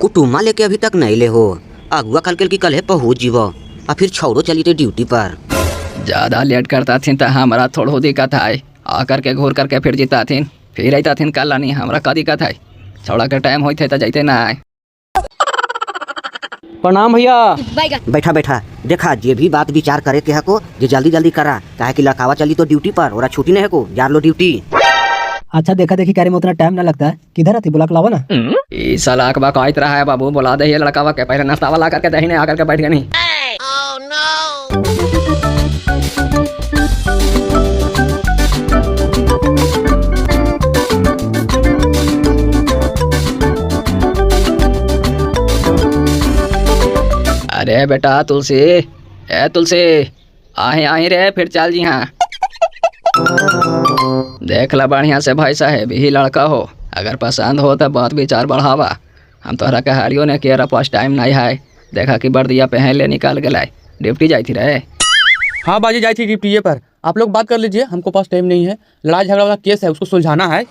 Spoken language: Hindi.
कुटुम्बा लेके अभी तक नहीं ले हो। अगुआ कल की कल है पहुँच जीव और फिर छोड़ो चली थे ड्यूटी पर। ज्यादा लेट करता थी तो हमारा थोड़ा दिक्कत है, आकर के घूर करके फिर जीता थी, फिर आता थी कल नहीं हमारा का दिक्कत है। छोड़ा के टाइम होते तो जाते ना। प्रणाम भैया। बैठा बैठा देखा जे भी बात विचार करे के हको जे जल्दी जल्दी करा, काहे कि लड़कावा चली तो ड्यूटी पर और छुट्टी नहीं हको, जार लो ड्यूटी। अच्छा देखा देखी कार्य में उतना टाइम ना लगता है, किधर आती बुला के लावा ना। इस साल अखबा कहत रहा है बाबू बुला दे लड़का वा के पहले नाश्ता वाला करके दही ने आकर के बैठ गए नहीं। अरे बेटा तुलसी, ए तुलसी आहे आहे रे, फिर चल जी। हाँ देख ला बढ़िया से भाई साहेब, ही लड़का हो, अगर पसंद हो तो बात विचार बढ़ावा। हम तोहरा के हारियो ने केरा पास टाइम नहीं है, देखा कि बर्दिया पहन ले निकाल के लाए ड्यूटी जाई थी रे। हाँ बाजी जाई थी ड्यूटी पर, आप लोग बात कर लीजिए, हमको पास टाइम नहीं है। लड़ाई झगड़ा वाला केस है उसको सुलझाना है।